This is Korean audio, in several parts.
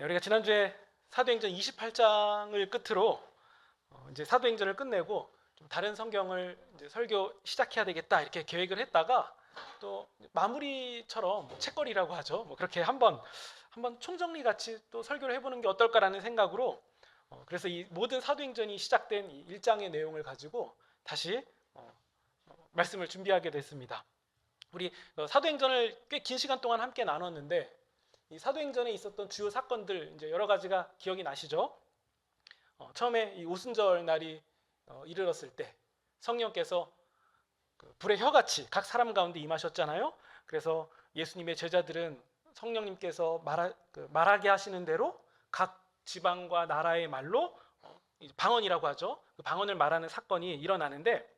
네, 우리가 지난주에 사도행전 28장을 끝으로 이제 사도행전을 끝내고 좀 다른 성경을 이제 설교 시작해야 되겠다 이렇게 계획을 했다가 또 마무리처럼 책거리라고 하죠. 그렇게 한번 총정리 같이 또 설교를 해보는 게 어떨까라는 생각으로 그래서 이 모든 사도행전이 시작된 이 1장의 내용을 가지고 다시 말씀을 준비하게 됐습니다. 우리 사도행전을 꽤 긴 시간 동안 함께 나눴는데 이 사도행전에 있었던 주요 사건들 이제 여러 가지가 기억이 나시죠? 처음에 이 오순절 날이 이르렀을 때 성령께서 불의 혀같이 각 사람 가운데 임하셨잖아요. 그래서 예수님의 제자들은 성령님께서 말하게 하시는 대로 각 지방과 나라의 말로 방언이라고 하죠. 그 방언을 말하는 사건이 일어나는데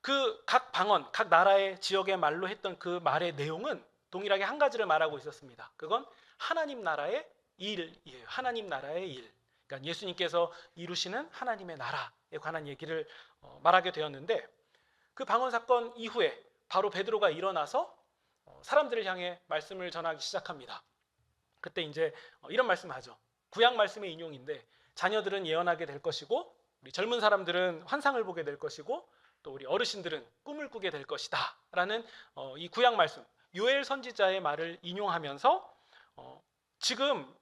그 각 방언, 각 나라의 지역의 말로 했던 그 말의 내용은 동일하게 한 가지를 말하고 있었습니다. 그건 하나님 나라의 일이에요. 하나님 나라의 일. 그러니까 예수님께서 이루시는 하나님의 나라에 관한 얘기를 말하게 되었는데 그 방언 사건 이후에 바로 베드로가 일어나서 사람들을 향해 말씀을 전하기 시작합니다. 그때 이제 이런 말씀을 하죠. 구약 말씀의 인용인데 자녀들은 예언하게 될 것이고 우리 젊은 사람들은 환상을 보게 될 것이고 또 우리 어르신들은 꿈을 꾸게 될 것이다 라는 이 구약 말씀 요엘 선지자의 말을 인용하면서 지금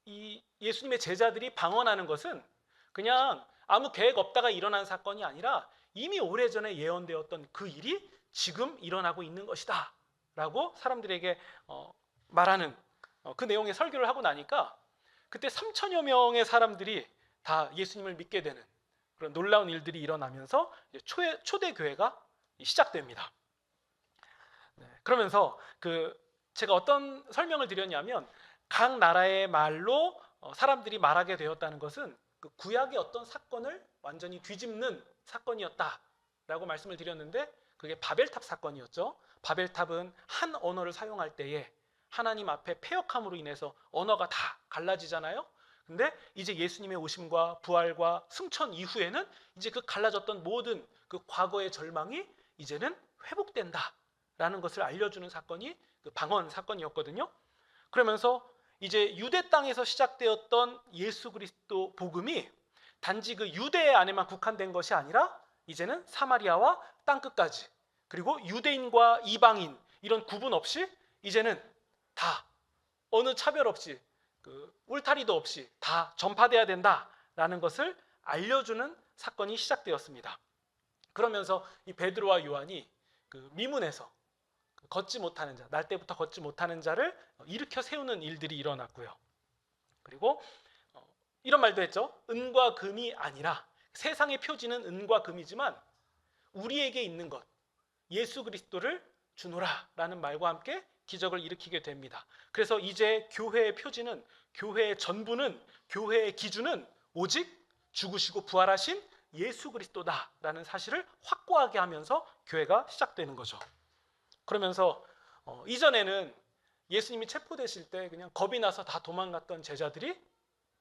이 예수님의 제자들이 방언하는 것은 그냥 아무 계획 없다가 일어난 사건이 아니라 이미 오래전에 예언되었던 그 일이 지금 일어나고 있는 것이다 라고 사람들에게 말하는 그 내용의 설교를 하고 나니까 그때 3천여 명의 사람들이 다 예수님을 믿게 되는 그런 놀라운 일들이 일어나면서 초대 교회가 시작됩니다. 그러면서 제가 어떤 설명을 드렸냐면 각 나라의 말로 사람들이 말하게 되었다는 것은 그 구약의 어떤 사건을 완전히 뒤집는 사건이었다라고 말씀을 드렸는데 그게 바벨탑 사건이었죠. 바벨탑은 한 언어를 사용할 때에 하나님 앞에 패역함으로 인해서 언어가 다 갈라지잖아요. 근데 이제 예수님의 오심과 부활과 승천 이후에는 이제 그 갈라졌던 모든 그 과거의 절망이 이제는 회복된다라는 것을 알려주는 사건이 그 방언 사건이었거든요. 그러면서 이제 유대 땅에서 시작되었던 예수 그리스도 복음이 단지 그 유대 안에만 국한된 것이 아니라 이제는 사마리아와 땅끝까지 그리고 유대인과 이방인 이런 구분 없이 이제는 다 어느 차별 없이 울타리도 없이 다 전파돼야 된다라는 것을 알려주는 사건이 시작되었습니다. 그러면서 이 베드로와 요한이 그 미문에서 걷지 못하는 자, 날 때부터 걷지 못하는 자를 일으켜 세우는 일들이 일어났고요. 그리고 이런 말도 했죠. 은과 금이 아니라 세상의 표지는 은과 금이지만 우리에게 있는 것 예수 그리스도를 주노라라는 말과 함께 기적을 일으키게 됩니다. 그래서 이제 교회의 표지는 교회의 전부는 교회의 기준은 오직 죽으시고 부활하신 예수 그리스도다라는 사실을 확고하게 하면서 교회가 시작되는 거죠. 그러면서 이전에는 예수님이 체포되실 때 그냥 겁이 나서 다 도망갔던 제자들이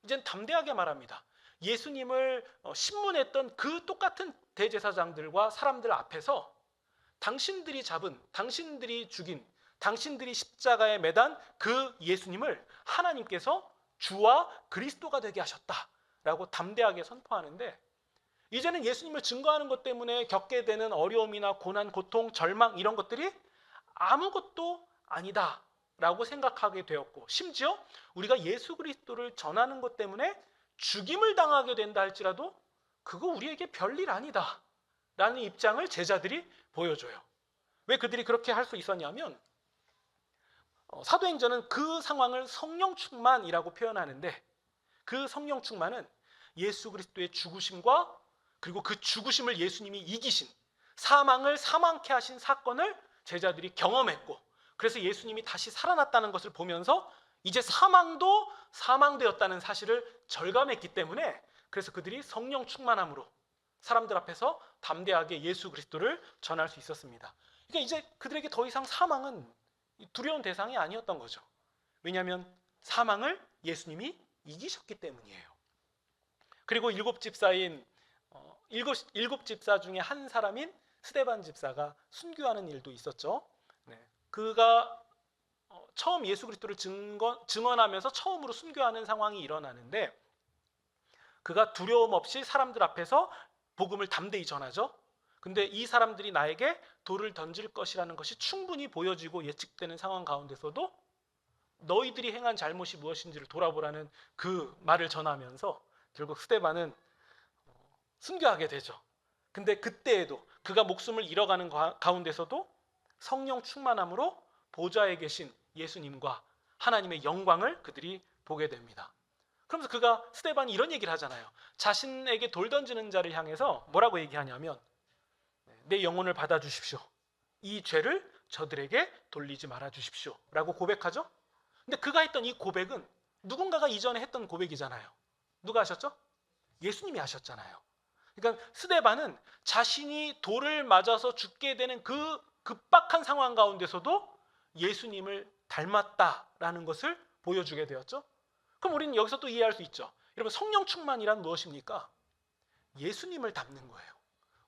이젠 담대하게 말합니다. 예수님을 신문했던 그 똑같은 대제사장들과 사람들 앞에서 당신들이 잡은, 당신들이 죽인, 당신들이 십자가에 매단 그 예수님을 하나님께서 주와 그리스도가 되게 하셨다라고 담대하게 선포하는데 이제는 예수님을 증거하는 것 때문에 겪게 되는 어려움이나 고난, 고통, 절망 이런 것들이 아무것도 아니다라고 생각하게 되었고 심지어 우리가 예수 그리스도를 전하는 것 때문에 죽임을 당하게 된다 할지라도 그거 우리에게 별일 아니다 라는 입장을 제자들이 보여줘요. 왜 그들이 그렇게 할 수 있었냐면 사도행전은 그 상황을 성령 충만이라고 표현하는데 그 성령 충만은 예수 그리스도의 죽으심과 그리고 그 죽으심을 예수님이 이기신 사망을 사망케 하신 사건을 제자들이 경험했고 그래서 예수님이 다시 살아났다는 것을 보면서 이제 사망도 사망되었다는 사실을 절감했기 때문에 그래서 그들이 성령 충만함으로 사람들 앞에서 담대하게 예수 그리스도를 전할 수 있었습니다. 그러니까 이제 그들에게 더 이상 사망은 두려운 대상이 아니었던 거죠. 왜냐하면 사망을 예수님이 이기셨기 때문이에요. 그리고 일곱 집사인 일곱 집사 중에 한 사람인 스데반 집사가 순교하는 일도 있었죠. 그가 처음 예수 그리스도를 증언하면서 처음으로 순교하는 상황이 일어나는데 그가 두려움 없이 사람들 앞에서 복음을 담대히 전하죠. 근데 이 사람들이 나에게 돌을 던질 것이라는 것이 충분히 보여지고 예측되는 상황 가운데서도 너희들이 행한 잘못이 무엇인지를 돌아보라는 그 말을 전하면서 결국 스데반은 순교하게 되죠. 근데 그때에도 그가 목숨을 잃어가는 가운데서도 성령 충만함으로 보좌에 계신 예수님과 하나님의 영광을 그들이 보게 됩니다. 그러면서 스데반이 이런 얘기를 하잖아요. 자신에게 돌 던지는 자를 향해서 뭐라고 얘기하냐면 내 영혼을 받아주십시오. 이 죄를 저들에게 돌리지 말아 주십시오 라고 고백하죠. 근데 그가 했던 이 고백은 누군가가 이전에 했던 고백이잖아요. 누가 하셨죠? 예수님이 하셨잖아요. 그러니까 스데반은 자신이 돌을 맞아서 죽게 되는 그 급박한 상황 가운데서도 예수님을 닮았다라는 것을 보여주게 되었죠. 그럼 우리는 여기서 또 이해할 수 있죠. 여러분, 성령 충만이란 무엇입니까? 예수님을 닮는 거예요.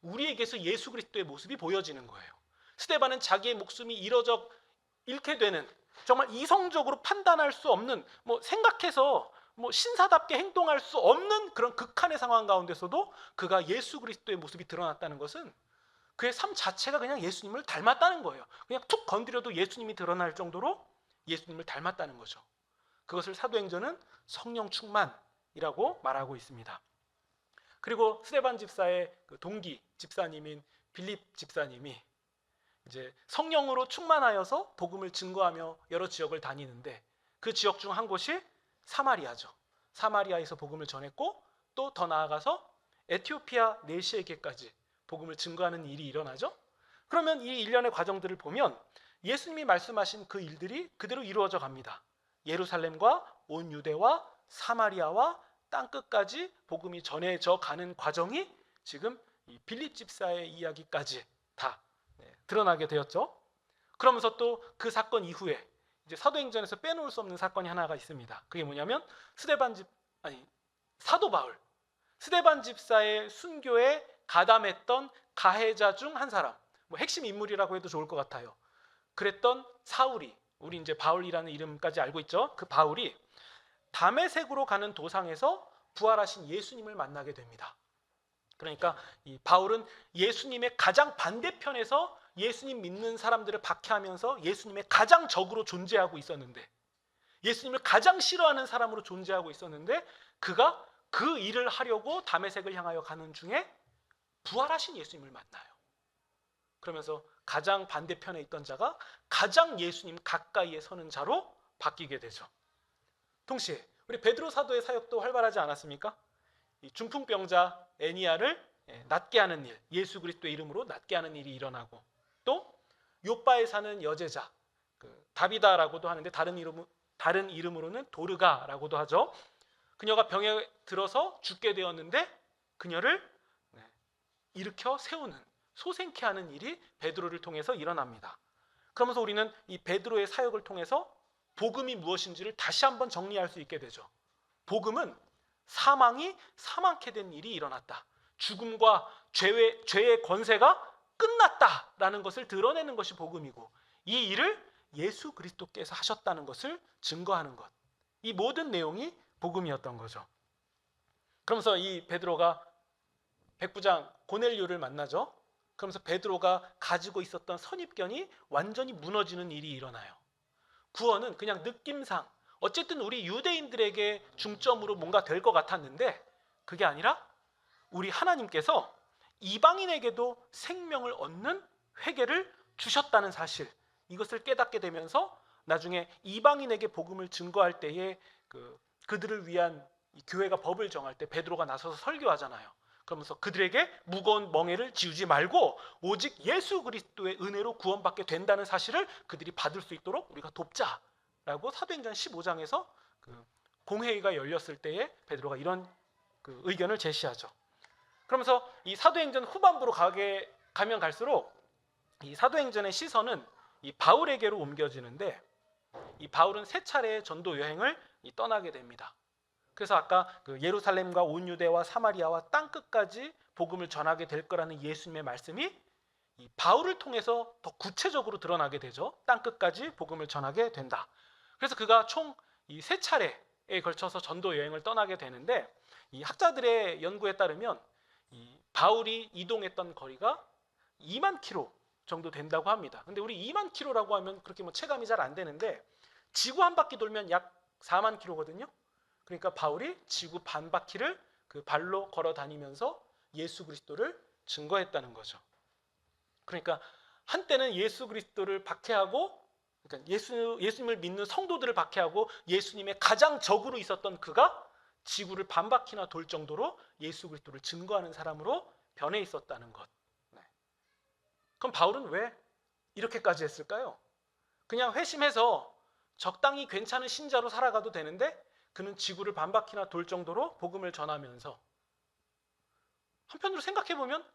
우리에게서 예수 그리스도의 모습이 보여지는 거예요. 스데반은 자기의 목숨이 잃게 되는, 정말 이성적으로 판단할 수 없는, 생각해서 신사답게 행동할 수 없는 그런 극한의 상황 가운데서도 그가 예수 그리스도의 모습이 드러났다는 것은 그의 삶 자체가 그냥 예수님을 닮았다는 거예요. 그냥 툭 건드려도 예수님이 드러날 정도로 예수님을 닮았다는 거죠. 그것을 사도행전은 성령 충만이라고 말하고 있습니다. 그리고 스데반 집사의 동기 집사님인 빌립 집사님이 이제 성령으로 충만하여서 복음을 증거하며 여러 지역을 다니는데 그 지역 중 한 곳이 사마리아죠. 사마리아에서 복음을 전했고 또 더 나아가서 에티오피아 내시에게까지 복음을 증거하는 일이 일어나죠. 그러면 이 일련의 과정들을 보면 예수님이 말씀하신 그 일들이 그대로 이루어져 갑니다. 예루살렘과 온 유대와 사마리아와 땅끝까지 복음이 전해져 가는 과정이 지금 이 빌립 집사의 이야기까지 다 드러나게 되었죠. 그러면서 또 그 사건 이후에 이제 사도행전에서 빼놓을 수 없는 사건이 하나가 있습니다. 그게 뭐냐면 사도 바울, 스데반 집사의 순교에 가담했던 가해자 중 한 사람, 핵심 인물이라고 해도 좋을 것 같아요. 그랬던 사울이, 우리 이제 바울이라는 이름까지 알고 있죠. 그 바울이 다메섹으로 가는 도상에서 부활하신 예수님을 만나게 됩니다. 그러니까 이 바울은 예수님의 가장 반대편에서 예수님 믿는 사람들을 박해하면서 예수님의 가장 적으로 존재하고 있었는데, 예수님을 가장 싫어하는 사람으로 존재하고 있었는데, 그가 그 일을 하려고 다메섹을 향하여 가는 중에 부활하신 예수님을 만나요. 그러면서 가장 반대편에 있던 자가 가장 예수님 가까이에 서는 자로 바뀌게 되죠. 동시에 우리 베드로 사도의 사역도 활발하지 않았습니까? 이 중풍병자 애니야를 낫게 하는 일, 예수 그리스도의 이름으로 낫게 하는 일이 일어나고, 또 요바에 사는 여제자 다비다라고도 하는데 다른 이름으로는 도르가라고도 하죠. 그녀가 병에 들어서 죽게 되었는데 그녀를 일으켜 세우는, 소생케 하는 일이 베드로를 통해서 일어납니다. 그러면서 우리는 이 베드로의 사역을 통해서 복음이 무엇인지를 다시 한번 정리할 수 있게 되죠. 복음은 사망이 사망케 된 일이 일어났다. 죽음과 죄의 권세가 끝났다라는 것을 드러내는 것이 복음이고, 이 일을 예수 그리스도께서 하셨다는 것을 증거하는 것, 이 모든 내용이 복음이었던 거죠. 그러면서 이 베드로가 백부장 고넬료를 만나죠. 그러면서 베드로가 가지고 있었던 선입견이 완전히 무너지는 일이 일어나요. 구원은 그냥 느낌상 어쨌든 우리 유대인들에게 중점으로 뭔가 될 것 같았는데 그게 아니라 우리 하나님께서 이방인에게도 생명을 얻는 회개를 주셨다는 사실, 이것을 깨닫게 되면서 나중에 이방인에게 복음을 증거할 때에 그들을 위한 교회가 법을 정할 때 베드로가 나서서 설교하잖아요. 그러면서 그들에게 무거운 멍에를 지우지 말고 오직 예수 그리스도의 은혜로 구원받게 된다는 사실을 그들이 받을 수 있도록 우리가 돕자라고 사도행전 15장에서 공회의가 열렸을 때에 베드로가 이런 의견을 제시하죠. 그러면서 이 사도행전 후반부로 가면 갈수록 이 사도행전의 시선은 이 바울에게로 옮겨지는데, 이 바울은 세 차례의 전도 여행을 떠나게 됩니다. 그래서 아까 예루살렘과 온 유대와 사마리아와 땅끝까지 복음을 전하게 될 거라는 예수님의 말씀이 이 바울을 통해서 더 구체적으로 드러나게 되죠. 땅 끝까지 복음을 전하게 된다. 그래서 그가 총 이 세 차례에 걸쳐서 전도 여행을 떠나게 되는데, 이 학자들의 연구에 따르면 이 바울이 이동했던 거리가 2만 킬로 정도 된다고 합니다. 근데 우리 2만 킬로라고 하면 그렇게 뭐 체감이 잘 안 되는데, 지구 한 바퀴 돌면 약 4만 킬로거든요. 그러니까 바울이 지구 반 바퀴를 그 발로 걸어 다니면서 예수 그리스도를 증거했다는 거죠. 그러니까 한때는 예수 그리스도를 박해하고, 그러니까 예수님을 믿는 성도들을 박해하고 예수님의 가장 적으로 있었던 그가 지구를 반 바퀴나 돌 정도로 예수 그리스도를 증거하는 사람으로 변해 있었다는 것. 네. 그럼 바울은 왜 이렇게까지 했을까요? 그냥 회심해서 적당히 괜찮은 신자로 살아가도 되는데 그는 지구를 반 바퀴나 돌 정도로 복음을 전하면서, 한편으로 생각해보면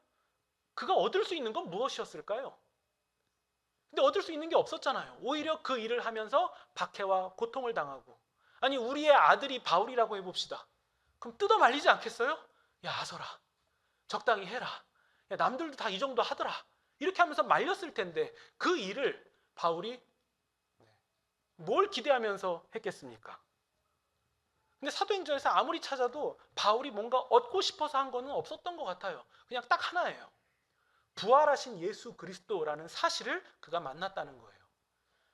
그가 얻을 수 있는 건 무엇이었을까요? 근데 얻을 수 있는 게 없었잖아요. 오히려 그 일을 하면서 박해와 고통을 당하고, 아니 우리의 아들이 바울이라고 해봅시다. 그럼 뜯어 말리지 않겠어요? 야 아서라, 적당히 해라. 야, 남들도 다 이 정도 하더라. 이렇게 하면서 말렸을 텐데 그 일을 바울이 뭘 기대하면서 했겠습니까? 근데 사도행전에서 아무리 찾아도 바울이 뭔가 얻고 싶어서 한 거는 없었던 것 같아요. 그냥 딱 하나예요. 부활하신 예수 그리스도라는 사실을 그가 만났다는 거예요.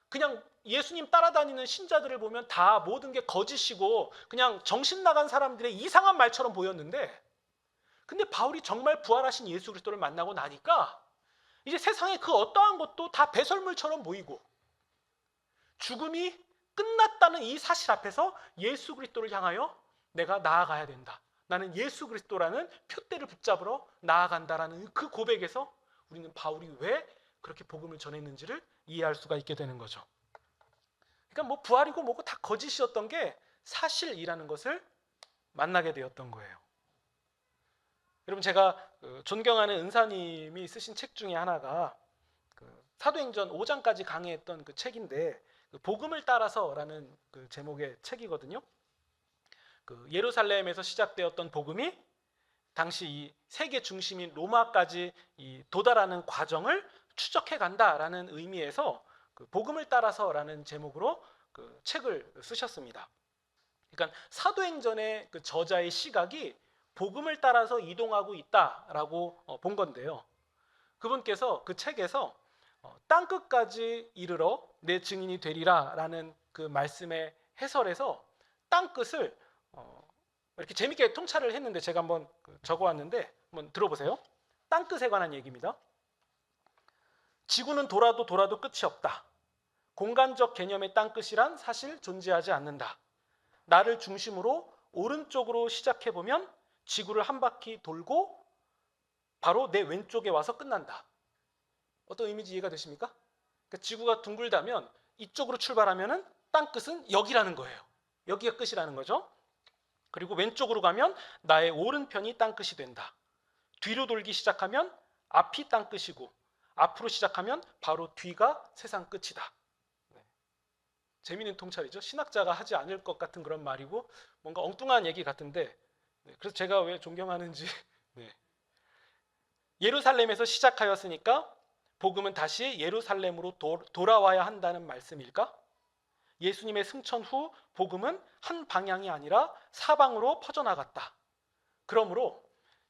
그냥 예수님 따라다니는 신자들을 보면 다 모든 게 거짓이고 그냥 정신 나간 사람들의 이상한 말처럼 보였는데, 근데 바울이 정말 부활하신 예수 그리스도를 만나고 나니까 이제 세상에 그 어떠한 것도 다 배설물처럼 보이고, 죽음이 끝났다는 이 사실 앞에서 예수 그리스도를 향하여 내가 나아가야 된다. 나는 예수 그리스도라는 표대를 붙잡으러 나아간다라는 그 고백에서 우리는 바울이 왜 그렇게 복음을 전했는지를 이해할 수가 있게 되는 거죠. 그러니까 뭐 부활이고 뭐고 다 거짓이었던 게 사실이라는 것을 만나게 되었던 거예요. 여러분, 제가 존경하는 은사님이 쓰신 책 중에 하나가 사도행전 5장까지 강해했던 그 책인데, 복음을 따라서라는 그 제목의 책이거든요. 예루살렘에서 시작되었던 복음이 당시 이 세계 중심인 로마까지 도달하는 과정을 추적해 간다라는 의미에서 복음을 따라서라는 제목으로 그 책을 쓰셨습니다. 그러니까 사도행전의 그 저자의 시각이 복음을 따라서 이동하고 있다라고 본 건데요. 그분께서 그 책에서 땅끝까지 이르러 내 증인이 되리라라는 그 말씀의 해설에서 땅끝을 이렇게 재밌게 통찰을 했는데, 제가 한번 적어왔는데 한번 들어보세요. 땅끝에 관한 얘기입니다. 지구는 돌아도 돌아도 끝이 없다. 공간적 개념의 땅끝이란 사실 존재하지 않는다. 나를 중심으로 오른쪽으로 시작해보면 지구를 한 바퀴 돌고 바로 내 왼쪽에 와서 끝난다. 어떤 의미인지 이해가 되십니까? 그러니까 지구가 둥글다면 이쪽으로 출발하면 땅끝은 여기라는 거예요. 여기가 끝이라는 거죠. 그리고 왼쪽으로 가면 나의 오른편이 땅끝이 된다. 뒤로 돌기 시작하면 앞이 땅끝이고, 앞으로 시작하면 바로 뒤가 세상 끝이다. 네. 재미있는 통찰이죠. 신학자가 하지 않을 것 같은 그런 말이고 뭔가 엉뚱한 얘기 같은데, 그래서 제가 왜 존경하는지. 네. 예루살렘에서 시작하였으니까 복음은 다시 예루살렘으로 돌아와야 한다는 말씀일까? 예수님의 승천 후 복음은 한 방향이 아니라 사방으로 퍼져나갔다. 그러므로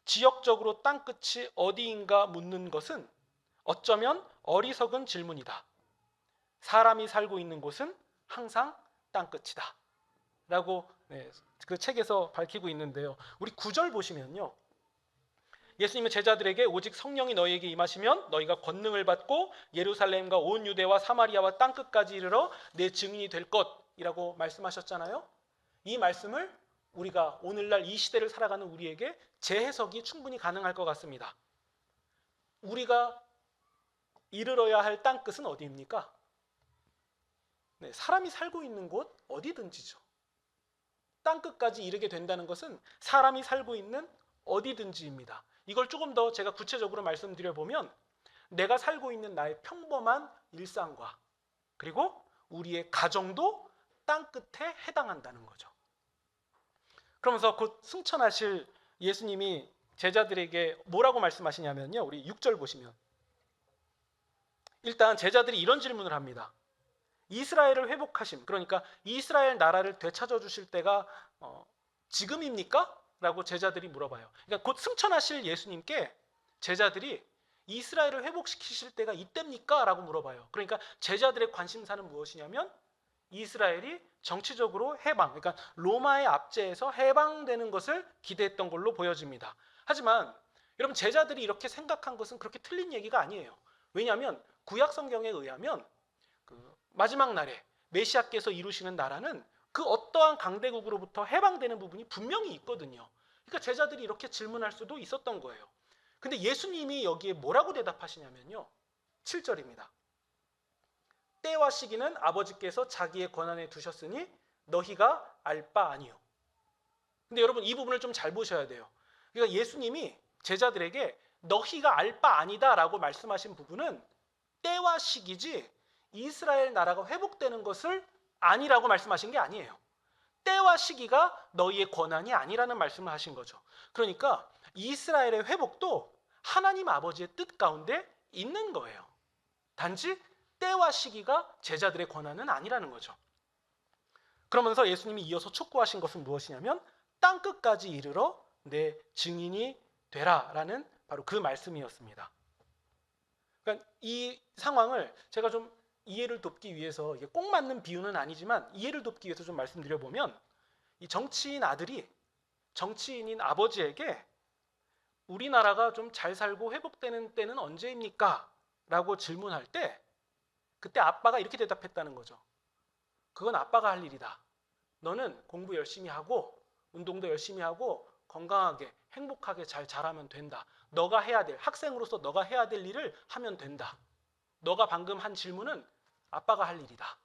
지역적으로 땅끝이 어디인가 묻는 것은 어쩌면 어리석은 질문이다. 사람이 살고 있는 곳은 항상 땅끝이다. 라고 그 책에서 밝히고 있는데요. 우리 9절 보시면요. 예수님은 제자들에게 오직 성령이 너희에게 임하시면 너희가 권능을 받고 예루살렘과 온 유대와 사마리아와 땅끝까지 이르러 내 증인이 될 것이라고 말씀하셨잖아요. 이 말씀을 우리가 오늘날 이 시대를 살아가는 우리에게 재해석이 충분히 가능할 것 같습니다. 우리가 이르러야 할 땅끝은 어디입니까? 네, 사람이 살고 있는 곳 어디든지죠. 땅끝까지 이르게 된다는 것은 사람이 살고 있는 어디든지입니다. 이걸 조금 더 제가 구체적으로 말씀드려보면, 내가 살고 있는 나의 평범한 일상과 그리고 우리의 가정도 땅끝에 해당한다는 거죠. 그러면서 곧 승천하실 예수님이 제자들에게 뭐라고 말씀하시냐면요. 우리 6절 보시면 일단 제자들이 이런 질문을 합니다. 이스라엘을 회복하심, 그러니까 이스라엘 나라를 되찾아 주실 때가 지금입니까? 라고 제자들이 물어봐요. 그러니까 곧 승천하실 예수님께 제자들이 이스라엘을 회복시키실 때가 이때입니까? 라고 물어봐요. 그러니까 제자들의 관심사는 무엇이냐면 이스라엘이 정치적으로 해방, 그러니까 로마의 압제에서 해방되는 것을 기대했던 걸로 보여집니다. 하지만 여러분, 제자들이 이렇게 생각한 것은 그렇게 틀린 얘기가 아니에요. 왜냐하면 구약 성경에 의하면 그 마지막 날에 메시아께서 이루시는 나라는 그 어떠한 강대국으로부터 해방되는 부분이 분명히 있거든요. 그러니까 제자들이 이렇게 질문할 수도 있었던 거예요. 근데 예수님이 여기에 뭐라고 대답하시냐면요, 7절입니다. 때와 시기는 아버지께서 자기의 권한에 두셨으니 너희가 알 바 아니요. 근데 여러분, 이 부분을 좀 잘 보셔야 돼요. 그러니까 예수님이 제자들에게 너희가 알 바 아니다 라고 말씀하신 부분은 때와 시기지 이스라엘 나라가 회복되는 것을 아니라고 말씀하신 게 아니에요. 때와 시기가 너희의 권한이 아니라는 말씀을 하신 거죠. 그러니까 이스라엘의 회복도 하나님 아버지의 뜻 가운데 있는 거예요. 단지 때와 시기가 제자들의 권한은 아니라는 거죠. 그러면서 예수님이 이어서 촉구하신 것은 무엇이냐면 땅끝까지 이르러 내 증인이 되라라는 바로 그 말씀이었습니다. 그러니까 이 상황을 제가 좀 이해를 돕기 위해서, 이게 꼭 맞는 비유는 아니지만 이해를 돕기 위해서 좀 말씀드려보면, 이 정치인 아들이 정치인인 아버지에게 우리나라가 좀 잘 살고 회복되는 때는 언제입니까? 라고 질문할 때 그때 아빠가 이렇게 대답했다는 거죠. 그건 아빠가 할 일이다. 너는 공부 열심히 하고 운동도 열심히 하고 건강하게 행복하게 잘 자라면 된다. 너가 해야 될, 학생으로서 너가 해야 될 일을 하면 된다. 너가 방금 한 질문은 아빠가 할 일이다.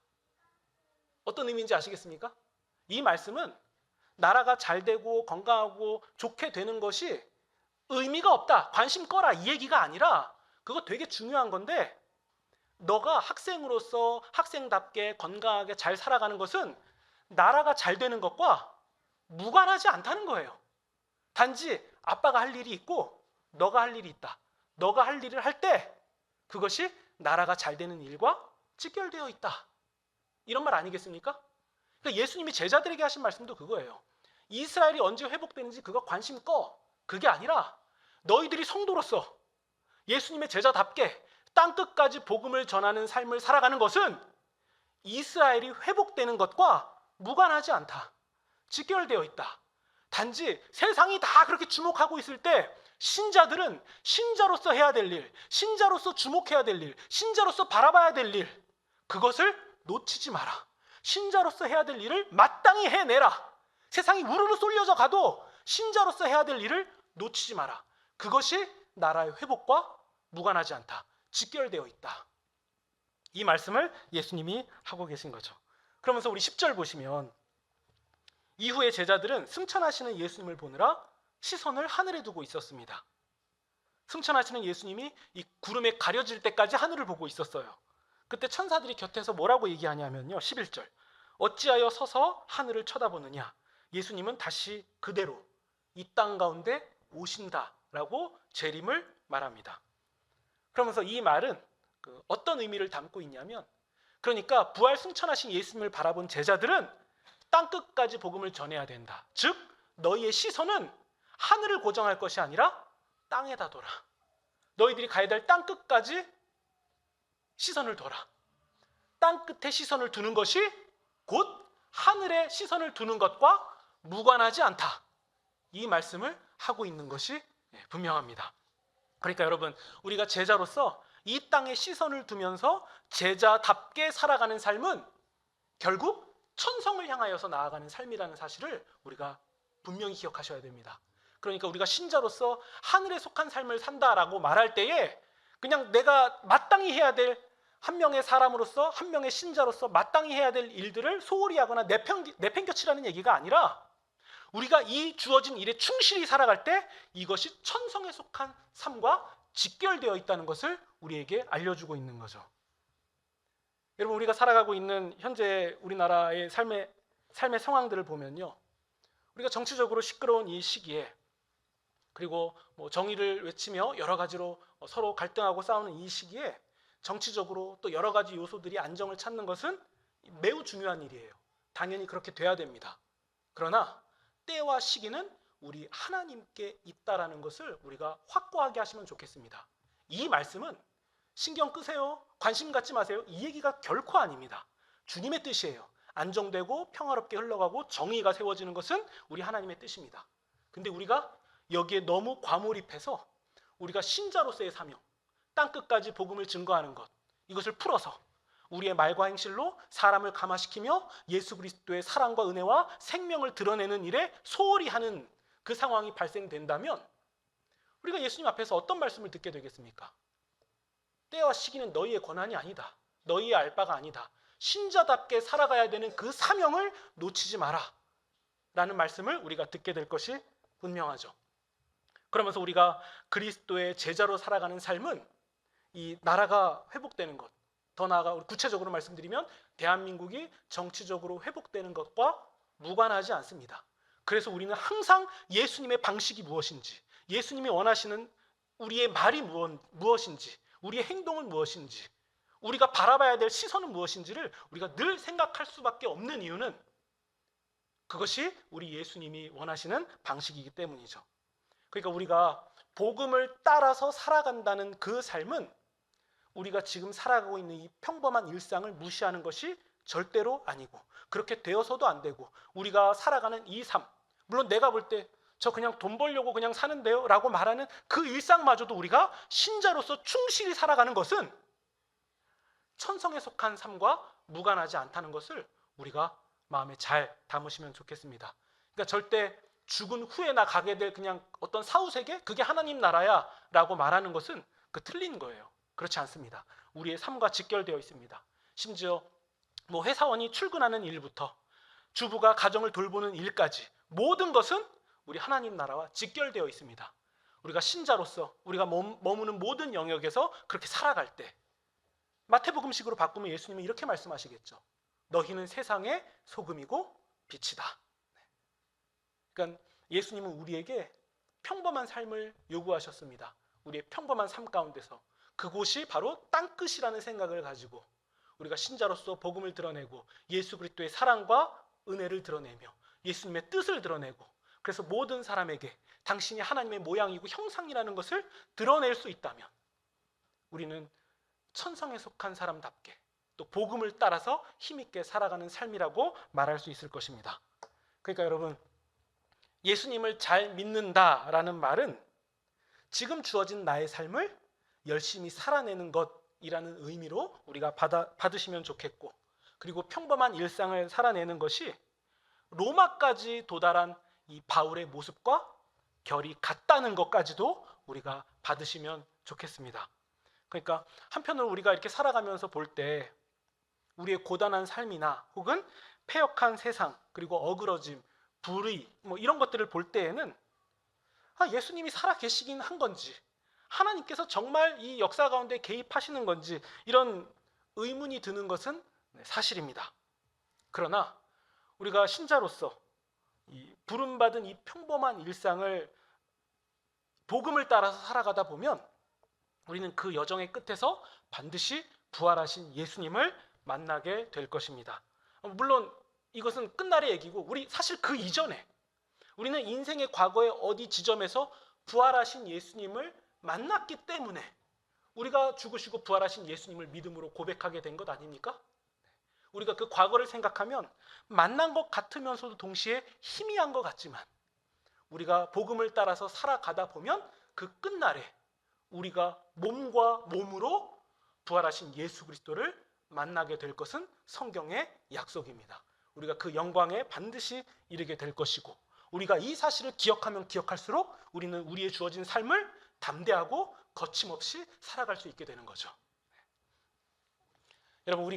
어떤 의미인지 아시겠습니까? 이 말씀은 나라가 잘 되고 건강하고 좋게 되는 것이 의미가 없다, 관심 꺼라, 이 얘기가 아니라 그거 되게 중요한 건데, 너가 학생으로서 학생답게 건강하게 잘 살아가는 것은 나라가 잘 되는 것과 무관하지 않다는 거예요. 단지 아빠가 할 일이 있고 너가 할 일이 있다. 너가 할 일을 할 때 그것이 나라가 잘 되는 일과 직결되어 있다. 이런 말 아니겠습니까? 그러니까 예수님이 제자들에게 하신 말씀도 그거예요. 이스라엘이 언제 회복되는지 그거 관심 꺼. 그게 아니라 너희들이 성도로서 예수님의 제자답게 땅끝까지 복음을 전하는 삶을 살아가는 것은 이스라엘이 회복되는 것과 무관하지 않다. 직결되어 있다. 단지 세상이 다 그렇게 주목하고 있을 때 신자들은 신자로서 해야 될 일, 신자로서 주목해야 될 일, 신자로서 바라봐야 될 일, 그것을 놓치지 마라. 신자로서 해야 될 일을 마땅히 해내라. 세상이 우르르 쏠려져 가도 신자로서 해야 될 일을 놓치지 마라. 그것이 나라의 회복과 무관하지 않다. 직결되어 있다. 이 말씀을 예수님이 하고 계신 거죠. 그러면서 우리 10절 보시면, 이후에 제자들은 승천하시는 예수님을 보느라 시선을 하늘에 두고 있었습니다. 승천하시는 예수님이 이 구름에 가려질 때까지 하늘을 보고 있었어요. 그때 천사들이 곁에서 뭐라고 얘기하냐면요, 11절, 어찌하여 서서 하늘을 쳐다보느냐, 예수님은 다시 그대로 이 땅 가운데 오신다라고 재림을 말합니다. 그러면서 이 말은 어떤 의미를 담고 있냐면, 그러니까 부활 승천하신 예수님을 바라본 제자들은 땅끝까지 복음을 전해야 된다. 즉 너희의 시선은 하늘을 고정할 것이 아니라 땅에다 둬라. 너희들이 가야 될 땅끝까지 시선을 둬라. 땅끝에 시선을 두는 것이 곧 하늘에 시선을 두는 것과 무관하지 않다. 이 말씀을 하고 있는 것이 분명합니다. 그러니까 여러분, 우리가 제자로서 이 땅에 시선을 두면서 제자답게 살아가는 삶은 결국 천성을 향하여서 나아가는 삶이라는 사실을 우리가 분명히 기억하셔야 됩니다. 그러니까 우리가 신자로서 하늘에 속한 삶을 산다라고 말할 때에 그냥 내가 마땅히 해야 될, 한 명의 사람으로서, 한 명의 신자로서 마땅히 해야 될 일들을 소홀히 하거나 내팽겨치라는 얘기가 아니라, 우리가 이 주어진 일에 충실히 살아갈 때 이것이 천성에 속한 삶과 직결되어 있다는 것을 우리에게 알려주고 있는 거죠. 여러분, 우리가 살아가고 있는 현재 우리나라의 삶의 상황들을 보면요, 우리가 정치적으로 시끄러운 이 시기에, 그리고 정의를 외치며 여러 가지로 서로 갈등하고 싸우는 이 시기에 정치적으로 또 여러 가지 요소들이 안정을 찾는 것은 매우 중요한 일이에요. 당연히 그렇게 돼야 됩니다. 그러나 때와 시기는 우리 하나님께 있다라는 것을 우리가 확고하게 하시면 좋겠습니다. 이 말씀은 신경 끄세요, 관심 갖지 마세요, 이 얘기가 결코 아닙니다. 주님의 뜻이에요. 안정되고 평화롭게 흘러가고 정의가 세워지는 것은 우리 하나님의 뜻입니다. 근데 우리가 여기에 너무 과몰입해서 우리가 신자로서의 사명, 땅끝까지 복음을 증거하는 것, 이것을 풀어서 우리의 말과 행실로 사람을 감화시키며 예수 그리스도의 사랑과 은혜와 생명을 드러내는 일에 소홀히 하는 그 상황이 발생된다면 우리가 예수님 앞에서 어떤 말씀을 듣게 되겠습니까? 때와 시기는 너희의 권한이 아니다. 너희의 알 바가 아니다. 신자답게 살아가야 되는 그 사명을 놓치지 마라 라는 말씀을 우리가 듣게 될 것이 분명하죠. 그러면서 우리가 그리스도의 제자로 살아가는 삶은 이 나라가 회복되는 것, 더 나아가 구체적으로 말씀드리면 대한민국이 정치적으로 회복되는 것과 무관하지 않습니다. 그래서 우리는 항상 예수님의 방식이 무엇인지, 예수님이 원하시는 우리의 말이 무엇인지, 우리의 행동은 무엇인지, 우리가 바라봐야 될 시선은 무엇인지를 우리가 늘 생각할 수밖에 없는 이유는 그것이 우리 예수님이 원하시는 방식이기 때문이죠. 그러니까 우리가 복음을 따라서 살아간다는 그 삶은 우리가 지금 살아가고 있는 이 평범한 일상을 무시하는 것이 절대로 아니고, 그렇게 되어서도 안 되고, 우리가 살아가는 이 삶, 물론 내가 볼 때 저 그냥 돈 벌려고 그냥 사는데요 라고 말하는 그 일상마저도 우리가 신자로서 충실히 살아가는 것은 천성에 속한 삶과 무관하지 않다는 것을 우리가 마음에 잘 담으시면 좋겠습니다. 그러니까 절대 죽은 후에 나 가게 될 그냥 어떤 사후세계, 그게 하나님 나라야 라고 말하는 것은 그 틀린 거예요. 그렇지 않습니다. 우리의 삶과 직결되어 있습니다. 심지어 뭐 회사원이 출근하는 일부터 주부가 가정을 돌보는 일까지 모든 것은 우리 하나님 나라와 직결되어 있습니다. 우리가 신자로서 우리가 머무는 모든 영역에서 그렇게 살아갈 때 마태복음식으로 바꾸면 예수님은 이렇게 말씀하시겠죠. 너희는 세상의 소금이고 빛이다. 그러니까 예수님은 우리에게 평범한 삶을 요구하셨습니다. 우리의 평범한 삶 가운데서 그곳이 바로 땅끝이라는 생각을 가지고 우리가 신자로서 복음을 드러내고 예수 그리스도의 사랑과 은혜를 드러내며 예수님의 뜻을 드러내고, 그래서 모든 사람에게 당신이 하나님의 모양이고 형상이라는 것을 드러낼 수 있다면 우리는 천성에 속한 사람답게 또 복음을 따라서 힘있게 살아가는 삶이라고 말할 수 있을 것입니다. 그러니까 여러분, 예수님을 잘 믿는다라는 말은 지금 주어진 나의 삶을 열심히 살아내는 것이라는 의미로 우리가 받으시면 좋겠고, 그리고 평범한 일상을 살아내는 것이 로마까지 도달한 이 바울의 모습과 결이 같다는 것까지도 우리가 받으시면 좋겠습니다. 그러니까 한편으로 우리가 이렇게 살아가면서 볼 때 우리의 고단한 삶이나 혹은 패역한 세상, 그리고 어그러짐, 불의 뭐 이런 것들을 볼 때에는 예수님이 살아 계시긴 한 건지, 하나님께서 정말 이 역사 가운데 개입하시는 건지 이런 의문이 드는 것은 사실입니다. 그러나 우리가 신자로서 이 부름받은 이 평범한 일상을 복음을 따라서 살아가다 보면 우리는 그 여정의 끝에서 반드시 부활하신 예수님을 만나게 될 것입니다. 물론 이것은 끝날의 얘기고, 우리 사실 그 이전에 우리는 인생의 과거의 어디 지점에서 부활하신 예수님을 만났기 때문에 우리가 죽으시고 부활하신 예수님을 믿음으로 고백하게 된 것 아닙니까? 우리가 그 과거를 생각하면 만난 것 같으면서도 동시에 희미한 것 같지만 우리가 복음을 따라서 살아가다 보면 그 끝날에 우리가 몸과 몸으로 부활하신 예수 그리스도를 만나게 될 것은 성경의 약속입니다. 우리가 그 영광에 반드시 이르게 될 것이고, 우리가 이 사실을 기억하면 기억할수록 우리는 우리의 주어진 삶을 담대하고 거침없이 살아갈 수 있게 되는 거죠. 여러분,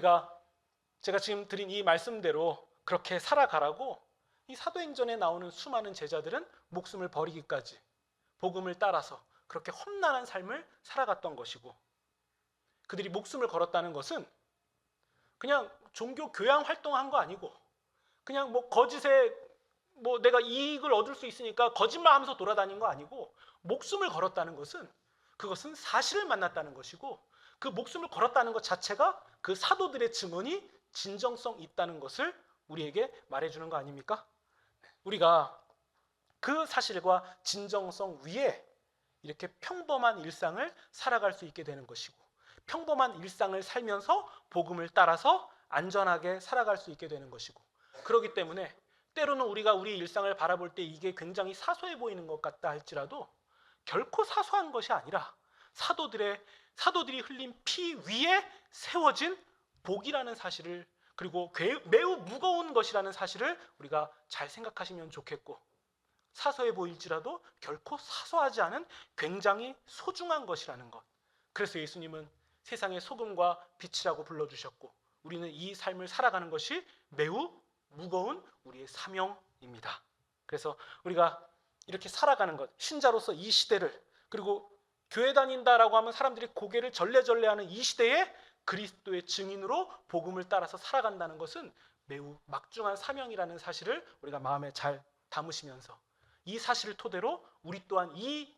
제가 지금 드린 이 말씀대로 그렇게 살아가라고 이 사도행전에 나오는 수많은 제자들은 목숨을 버리기까지 복음을 따라서 그렇게 험난한 삶을 살아갔던 것이고, 그들이 목숨을 걸었다는 것은 그냥 종교 교양 활동한 거 아니고 그냥 뭐 거짓에 뭐 내가 이익을 얻을 수 있으니까 거짓말하면서 돌아다닌 거 아니고, 목숨을 걸었다는 것은 그것은 사실을 만났다는 것이고, 그 목숨을 걸었다는 것 자체가 그 사도들의 증언이 진정성 있다는 것을 우리에게 말해주는 거 아닙니까? 우리가 그 사실과 진정성 위에 이렇게 평범한 일상을 살아갈 수 있게 되는 것이고, 평범한 일상을 살면서 복음을 따라서 안전하게 살아갈 수 있게 되는 것이고, 그렇기 때문에 때로는 우리가 우리 일상을 바라볼 때 이게 굉장히 사소해 보이는 것 같다 할지라도 결코 사소한 것이 아니라 사도들이 흘린 피 위에 세워진 복이라는 사실을, 그리고 매우 무거운 것이라는 사실을 우리가 잘 생각하시면 좋겠고, 사소해 보일지라도 결코 사소하지 않은 굉장히 소중한 것이라는 것. 그래서 예수님은 세상의 소금과 빛이라고 불러주셨고, 우리는 이 삶을 살아가는 것이 매우 무거운 우리의 사명입니다. 그래서 우리가 이렇게 살아가는 것, 신자로서 이 시대를, 그리고 교회 다닌다라고 하면 사람들이 고개를 절레절레하는 이 시대에 그리스도의 증인으로 복음을 따라서 살아간다는 것은 매우 막중한 사명이라는 사실을 우리가 마음에 잘 담으시면서, 이 사실을 토대로 우리 또한 이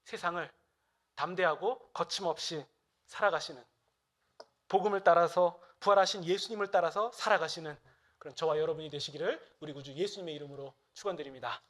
세상을 담대하고 거침없이 살아가시는, 복음을 따라서 부활하신 예수님을 따라서 살아가시는 그런 저와 여러분이 되시기를 우리 구주 예수님의 이름으로 축원드립니다.